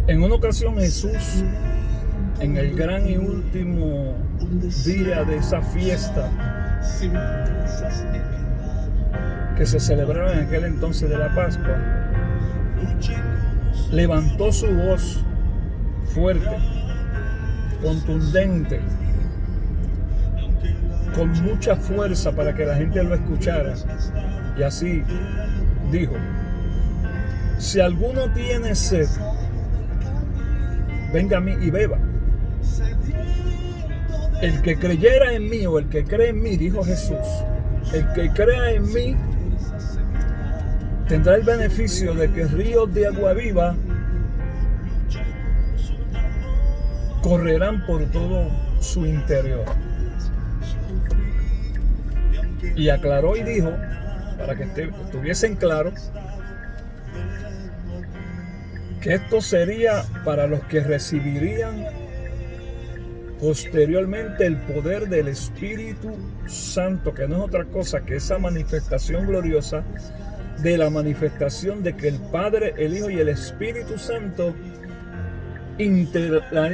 En una ocasión Jesús, en el gran y último día de esa fiesta que se celebraba en aquel entonces de la Pascua, levantó su voz fuerte, contundente, con mucha fuerza para que la gente lo escuchara, y así dijo: si alguno tiene sed, venga a mí y beba. El que creyera en mí, o el que cree en mí, dijo Jesús, el que crea en mí tendrá el beneficio de que ríos de agua viva correrán por todo su interior. Y aclaró y dijo, para que estuviesen claros, que esto sería para los que recibirían posteriormente el poder del Espíritu Santo, que no es otra cosa que esa manifestación gloriosa de la manifestación de que el Padre, el Hijo y el Espíritu Santo intercedan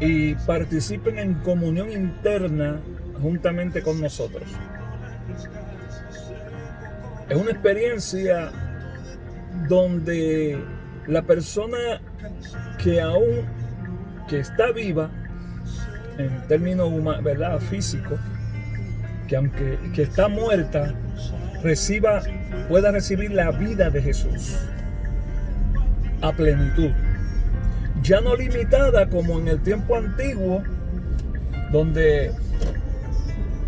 y participen en comunión interna juntamente con nosotros. Es una experiencia donde la persona que está viva en términos ¿verdad? Físicos, que está muerta, pueda recibir la vida de Jesús a plenitud, ya no limitada como en el tiempo antiguo, donde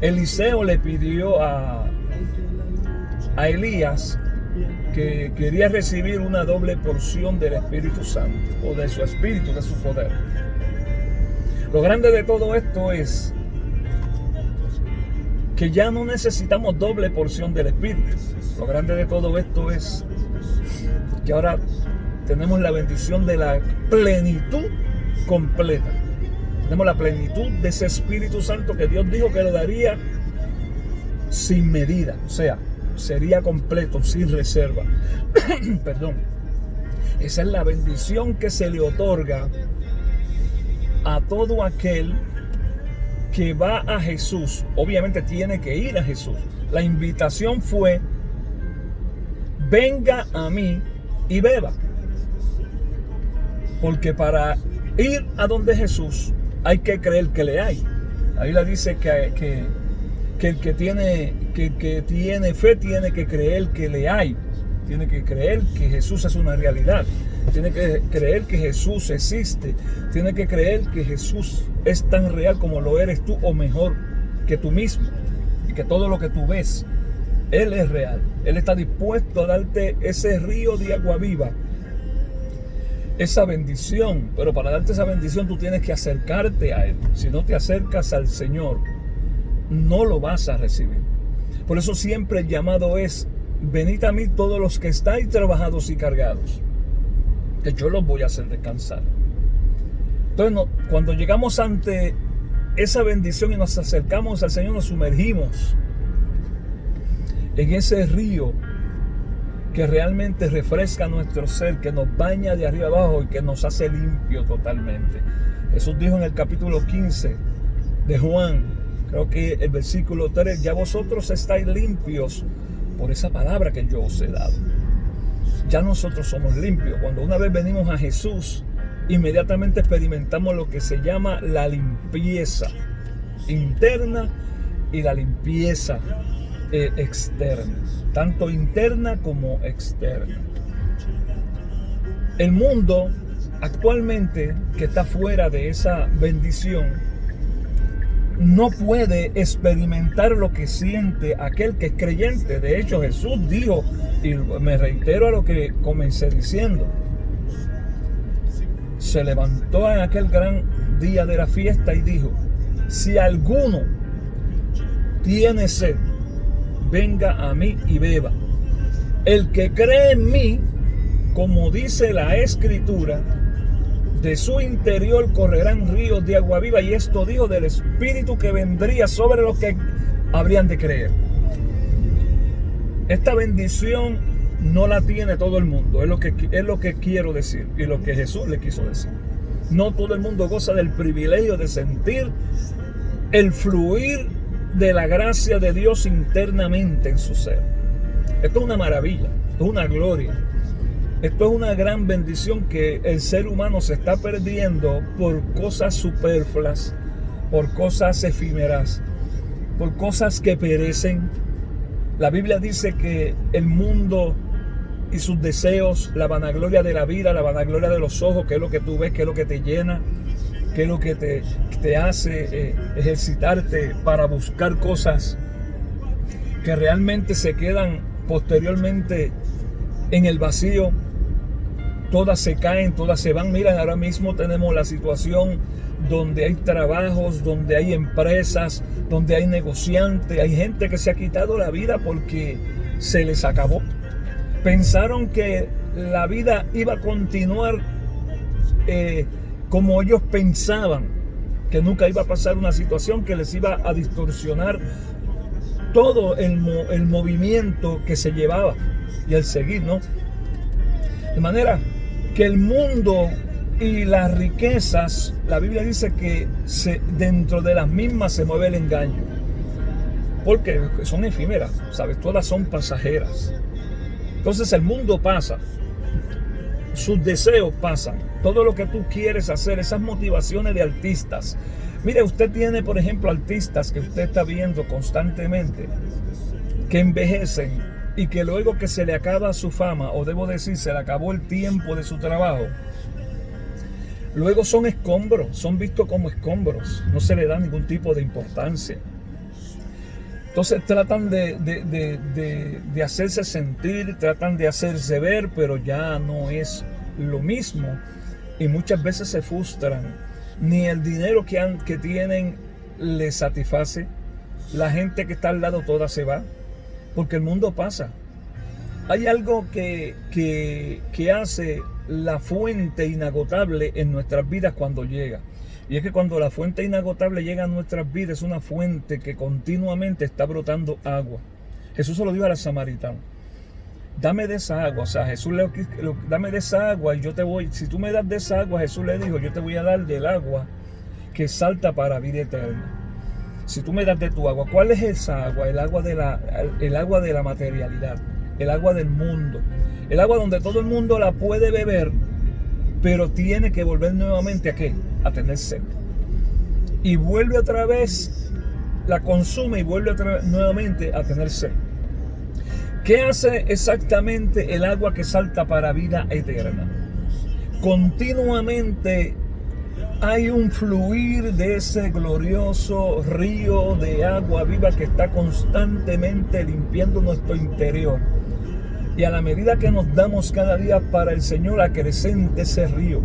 Eliseo le pidió a Elías que quería recibir una doble porción del Espíritu Santo, o de su espíritu, de su poder. Lo grande de todo esto es que ya no necesitamos doble porción del Espíritu. Lo grande de todo esto es que ahora tenemos la bendición de la plenitud completa. Tenemos la plenitud de ese Espíritu Santo que Dios dijo que lo daría sin medida, o sea, sería completo, sin reserva. Perdón. Esa es la bendición que se le otorga a todo aquel que va a Jesús. Obviamente tiene que ir a Jesús. La invitación fue: venga a mí y beba. Porque para ir a donde Jesús hay que creer que le hay. La Biblia dice que el que tiene fe tiene que creer que le hay. Tiene que creer que Jesús es una realidad. Tiene que creer que Jesús existe. Tiene que creer que Jesús es tan real como lo eres tú, o mejor que tú mismo. Y que todo lo que tú ves, Él es real. Él está dispuesto a darte ese río de agua viva, esa bendición. Pero para darte esa bendición tú tienes que acercarte a Él. Si no te acercas al Señor, no lo vas a recibir. Por eso siempre el llamado es: venid a mí todos los que estáis trabajados y cargados, que yo los voy a hacer descansar. Entonces cuando llegamos ante esa bendición y nos acercamos al Señor, nos sumergimos en ese río que realmente refresca nuestro ser, que nos baña de arriba abajo y que nos hace limpio totalmente. Jesús dijo en el capítulo 15 de Juan, creo que el versículo 3, ya vosotros estáis limpios por esa palabra que yo os he dado. Ya nosotros somos limpios. Cuando una vez venimos a Jesús, inmediatamente experimentamos lo que se llama la limpieza interna y la limpieza externa, tanto interna como externa. El mundo actualmente, que está fuera de esa bendición, no puede experimentar lo que siente aquel que es creyente. De hecho, Jesús dijo, y me reitero a lo que comencé diciendo, se levantó en aquel gran día de la fiesta y dijo: si alguno tiene sed, venga a mí y beba. El que cree en mí, como dice la Escritura, de su interior correrán ríos de agua viva. Y esto dijo del Espíritu que vendría sobre los que habrían de creer. Esta bendición no la tiene todo el mundo, es lo que quiero decir y lo que Jesús le quiso decir. No todo el mundo goza del privilegio de sentir el fluir de la gracia de Dios internamente en su ser. Esto es una maravilla, esto es una gloria. Esto es una gran bendición que el ser humano se está perdiendo por cosas superfluas, por cosas efímeras, por cosas que perecen. La Biblia dice que el mundo y sus deseos, la vanagloria de la vida, la vanagloria de los ojos, que es lo que tú ves, que es lo que te llena, que es lo que te hace ejercitarte para buscar cosas que realmente se quedan posteriormente en el vacío. Todas se caen, todas se van. Miren, ahora mismo tenemos la situación donde hay trabajos, donde hay empresas, donde hay negociantes, hay gente que se ha quitado la vida porque se les acabó. Pensaron que la vida iba a continuar como ellos pensaban, que nunca iba a pasar una situación que les iba a distorsionar todo el movimiento que se llevaba y el seguir, ¿no? De manera que el mundo y las riquezas, la Biblia dice que dentro de las mismas se mueve el engaño. Porque son efímeras, ¿sabes? Todas son pasajeras. Entonces el mundo pasa, sus deseos pasan, todo lo que tú quieres hacer, esas motivaciones de artistas. Mire, usted tiene, por ejemplo, artistas que usted está viendo constantemente, que envejecen y que luego que se le acaba su fama, o debo decir, se le acabó el tiempo de su trabajo, luego son escombros, son vistos como escombros, no se le da ningún tipo de importancia. Entonces tratan de hacerse sentir, tratan de hacerse ver, pero ya no es lo mismo. Y muchas veces se frustran. Ni el dinero que tienen les satisface. La gente que está al lado toda se va, porque el mundo pasa. Hay algo que hace la fuente inagotable en nuestras vidas cuando llega. Y es que cuando la fuente inagotable llega a nuestras vidas, es una fuente que continuamente está brotando agua. Jesús se lo dijo a la samaritana: dame de esa agua. O sea, Jesús dame de esa agua y yo te voy. Si tú me das de esa agua, Jesús le dijo, yo te voy a dar del agua que salta para vida eterna. Si tú me das de tu agua, ¿cuál es esa agua? El agua de la materialidad, el agua del mundo, el agua donde todo el mundo la puede beber, pero tiene que volver nuevamente ¿a qué? A tener sed. Y vuelve otra vez, la consume y vuelve nuevamente a tener sed. ¿Qué hace exactamente el agua que salta para vida eterna? Continuamente hay un fluir de ese glorioso río de agua viva que está constantemente limpiando nuestro interior. Y a la medida que nos damos cada día para el Señor, acrecente ese río.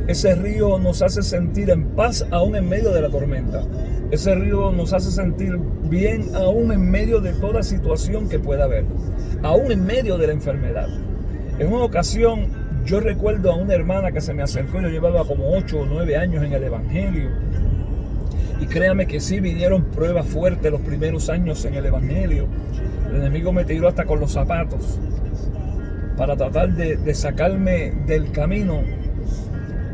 Ese río nos hace sentir en paz aún en medio de la tormenta. Ese río nos hace sentir bien aún en medio de toda situación que pueda haber. Aún en medio de la enfermedad. En una ocasión yo recuerdo a una hermana que se me acercó. Yo llevaba como 8 o 9 años en el Evangelio. Y créame que sí vinieron pruebas fuertes los primeros años en el Evangelio. El enemigo me tiró hasta con los zapatos para tratar de sacarme del camino.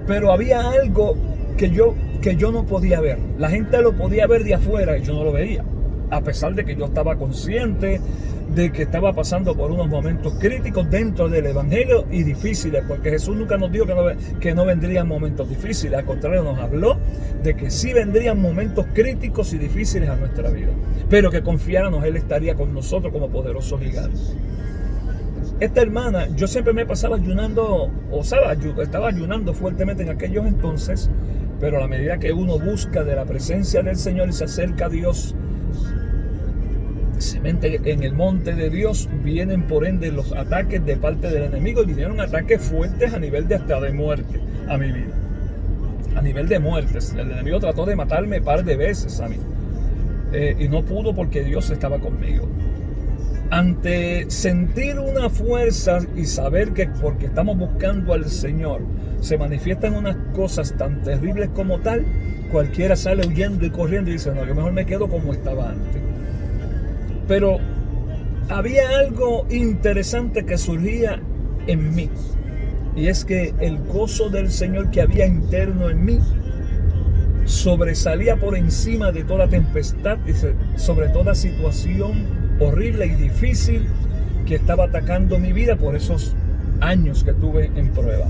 Pero había algo que yo no podía ver. La gente lo podía ver de afuera y yo no lo veía. A pesar de que yo estaba consciente de que estaba pasando por unos momentos críticos dentro del Evangelio y difíciles, porque Jesús nunca nos dijo que no vendrían momentos difíciles. Al contrario, nos habló de que sí vendrían momentos críticos y difíciles a nuestra vida, pero que confiáramos, Él estaría con nosotros como poderoso gigante. Esta hermana, yo siempre me pasaba ayunando, estaba ayunando fuertemente en aquellos entonces, pero a la medida que uno busca de la presencia del Señor y se acerca a Dios, se mete en el monte de Dios, vienen por ende los ataques de parte del enemigo, y vinieron ataques fuertes a nivel de hasta de muerte a mi vida. A nivel de muertes. El enemigo trató de matarme un par de veces a mí. Y no pudo porque Dios estaba conmigo. Ante sentir una fuerza y saber que porque estamos buscando al Señor se manifiestan unas cosas tan terribles como tal, cualquiera sale huyendo y corriendo y dice, no, yo mejor me quedo como estaba antes. Pero había algo interesante que surgía en mí. Y es que el gozo del Señor que había interno en mí sobresalía por encima de toda tempestad y sobre toda situación horrible y difícil que estaba atacando mi vida por esos años que tuve en prueba.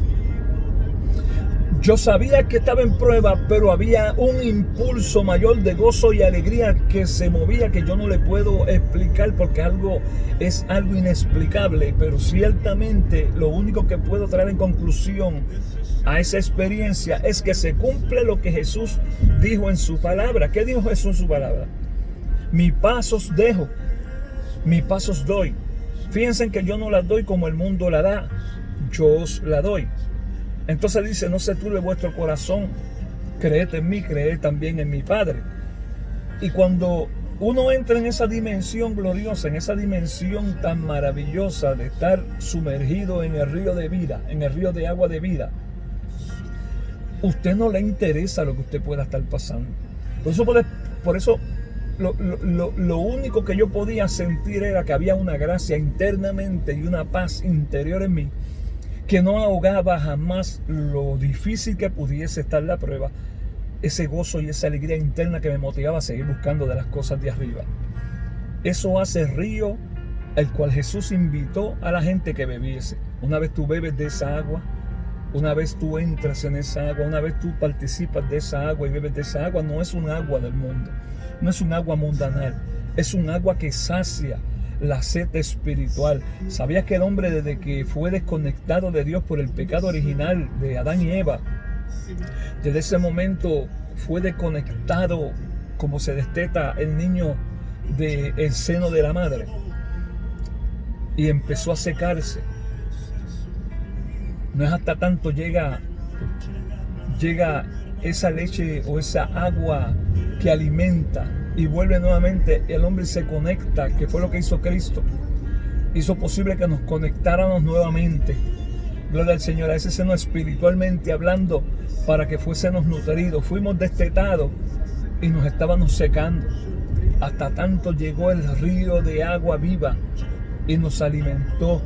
Yo sabía que estaba en prueba, pero había un impulso mayor de gozo y alegría que se movía, que yo no le puedo explicar porque es algo inexplicable, pero ciertamente lo único que puedo traer en conclusión a esa experiencia es que se cumple lo que Jesús dijo en su palabra. ¿Qué dijo Jesús en su palabra? Mi paz os dejo, mi paz os doy. Fíjense que yo no la doy como el mundo la da, yo os la doy. Entonces dice, no se turbe vuestro corazón, creed en mí, creed también en mi Padre. Y cuando uno entra en esa dimensión gloriosa, en esa dimensión tan maravillosa de estar sumergido en el río de vida, en el río de agua de vida, usted no le interesa lo que usted pueda estar pasando. Por eso lo único que yo podía sentir era que había una gracia internamente y una paz interior en mí que no ahogaba jamás lo difícil que pudiese estar la prueba, ese gozo y esa alegría interna que me motivaba a seguir buscando de las cosas de arriba. Eso hace el río, el cual Jesús invitó a la gente que bebiese. Una vez tú bebes de esa agua, una vez tú entras en esa agua, una vez tú participas de esa agua y bebes de esa agua, no es un agua del mundo, no es un agua mundanal, es un agua que sacia la sed espiritual. ¿Sabías que el hombre, desde que fue desconectado de Dios por el pecado original de Adán y Eva, desde ese momento fue desconectado como se desteta el niño del seno de la madre y empezó a secarse? No es hasta tanto llega esa leche o esa agua que alimenta y vuelve nuevamente, el hombre se conecta, que fue lo que hizo Cristo. Hizo posible que nos conectáramos nuevamente. Gloria al Señor, a ese seno espiritualmente hablando, para que fuésemos nutridos. Fuimos destetados y nos estábamos secando. Hasta tanto llegó el río de agua viva y nos alimentó.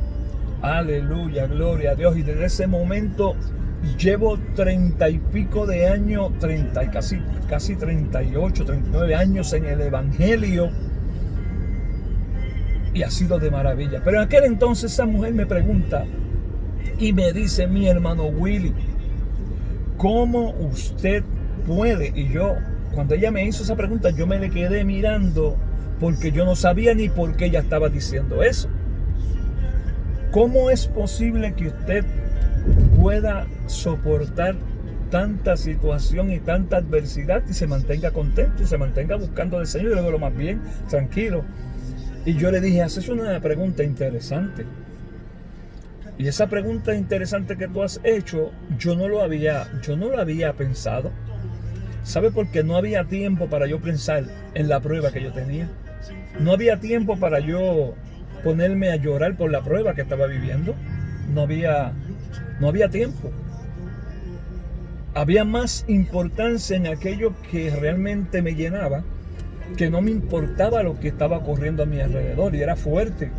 Aleluya, gloria a Dios. Y desde ese momento llevo 30 y pico de años, casi 38, 39 años en el Evangelio, y ha sido de maravilla. Pero en aquel entonces esa mujer me pregunta y me dice, mi hermano Willy, ¿cómo usted puede? Y yo, cuando ella me hizo esa pregunta, yo me le quedé mirando porque yo no sabía ni por qué ella estaba diciendo eso. ¿Cómo es posible que usted pueda soportar tanta situación y tanta adversidad y se mantenga contento, se mantenga buscando al Señor? Y luego lo más bien, tranquilo. Y yo le dije, haces una pregunta interesante. Y esa pregunta interesante que tú has hecho, yo no lo había pensado. ¿Sabe por qué? No había tiempo para yo pensar en la prueba que yo tenía. No había tiempo para yo ponerme a llorar por la prueba que estaba viviendo. No había tiempo. Había más importancia en aquello que realmente me llenaba, que no me importaba lo que estaba ocurriendo a mi alrededor, y era fuerte.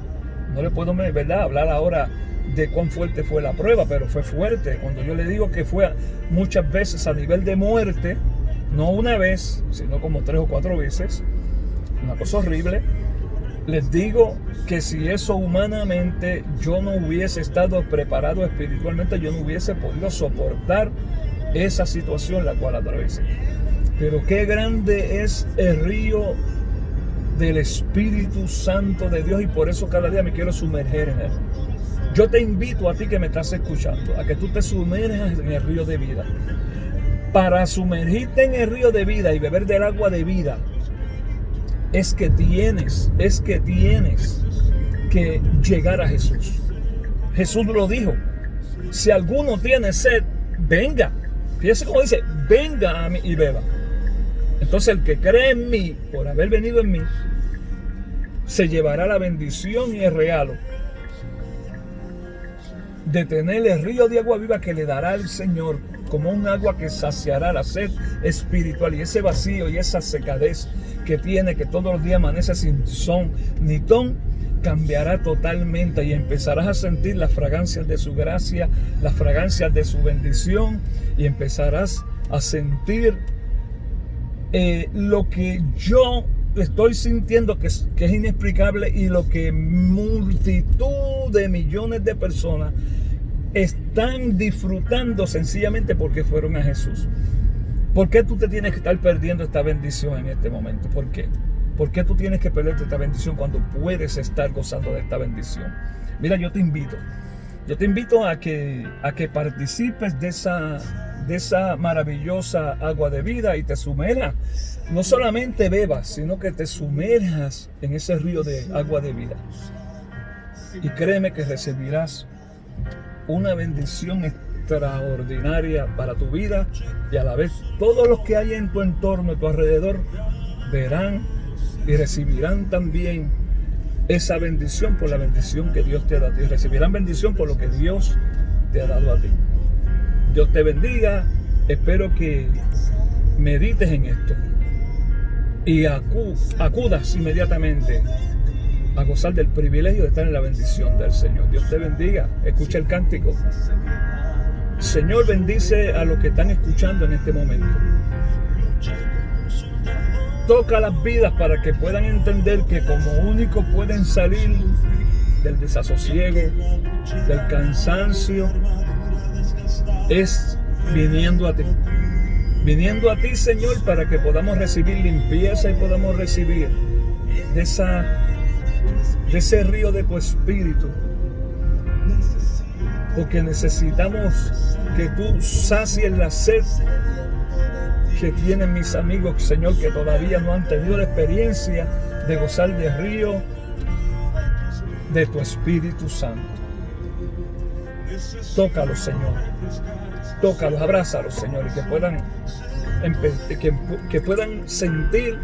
No le puedo, ¿verdad?, hablar ahora de cuán fuerte fue la prueba, pero fue fuerte. Cuando yo le digo que fue muchas veces a nivel de muerte, no una vez, sino como 3 o 4 veces, una cosa horrible. Les digo que si eso humanamente yo no hubiese estado preparado espiritualmente, yo no hubiese podido soportar esa situación la cual atravesé. Pero qué grande es el río del Espíritu Santo de Dios, y por eso cada día me quiero sumerger en él. Yo te invito a ti que me estás escuchando a que tú te sumerjas en el río de vida. Para sumergirte en el río de vida y beber del agua de vida, es que tienes que llegar a Jesús. Jesús lo dijo: si alguno tiene sed, venga. Fíjese cómo dice: venga a mí y beba. Entonces el que cree en mí, por haber venido en mí, se llevará la bendición y el regalo de tener el río de agua viva que le dará el Señor, como un agua que saciará la sed espiritual y ese vacío y esa secadez que tiene, que todos los días amanece sin son ni ton. cambiará totalmente y empezarás a sentir las fragancias de su gracia, las fragancias de su bendición, y empezarás a sentir lo que yo estoy sintiendo que es inexplicable, y lo que multitud de millones de personas están disfrutando sencillamente porque fueron a Jesús. ¿Por qué tú te tienes que estar perdiendo esta bendición en este momento? ¿Por qué? ¿Por qué tú tienes que perderte esta bendición cuando puedes estar gozando de esta bendición? Mira, yo te invito a que participes de esa maravillosa agua de vida y te sumerjas. No solamente bebas, sino que te sumerjas en ese río de agua de vida. Y créeme que recibirás una bendición extraordinaria para tu vida, y a la vez todos los que hay en tu entorno, a tu alrededor, verán y recibirán también esa bendición por la bendición que Dios te ha dado a ti. Recibirán bendición por lo que Dios te ha dado a ti. Dios te bendiga. Espero que medites en esto y acudas inmediatamente a gozar del privilegio de estar en la bendición del Señor. Dios te bendiga. Escucha el cántico. Señor, bendice a los que están escuchando en este momento. Toca las vidas para que puedan entender que como único pueden salir del desasosiego, del cansancio, es viniendo a ti. Viniendo a ti, Señor, para que podamos recibir limpieza y podamos recibir de ese río de tu espíritu. Porque necesitamos que tú sacies la sed que tienen mis amigos, Señor, que todavía no han tenido la experiencia de gozar del río de tu Espíritu Santo. Tócalos, Señor. Tócalos, abrázalos, Señor, y que puedan sentir,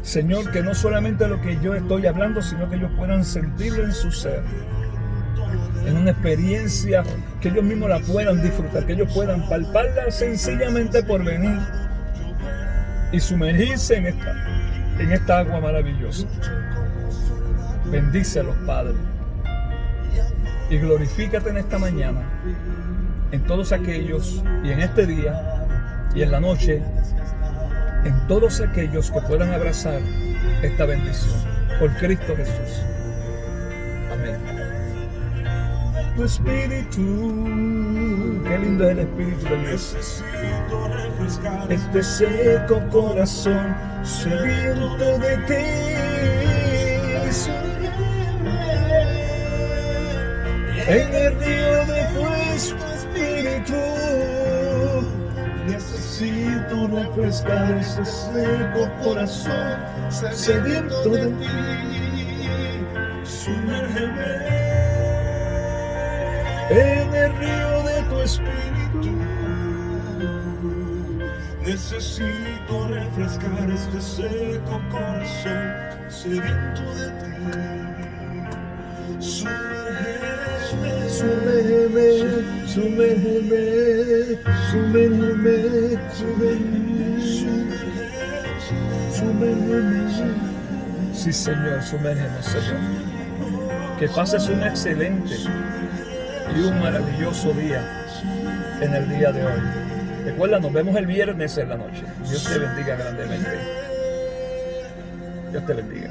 Señor, que no solamente lo que yo estoy hablando, sino que ellos puedan sentirlo en su ser, en una experiencia que ellos mismos la puedan disfrutar, que ellos puedan palparla sencillamente por venir y sumergirse en esta agua maravillosa. Bendícelos, Padre, y glorifícate en esta mañana, en todos aquellos, y en este día, y en la noche, en todos aquellos que puedan abrazar esta bendición, por Cristo Jesús. Amén. Tu espíritu, qué lindo es el espíritu de Dios. Este seco corazón sediento de ti, en el río de tu espíritu. Necesito refrescar este seco corazón sediento de ti. Sumérgeme en el río de tu espíritu. Necesito refrescar este seco corazón sediento de ti. Sumérgeme, sumérgeme, sumérgeme, sumérgeme. Sí, Señor, sumérgeme, Señor. Que pases un excelente y un maravilloso día en el día de hoy. Recuerda, nos vemos el viernes en la noche. Dios te bendiga grandemente. Dios te bendiga.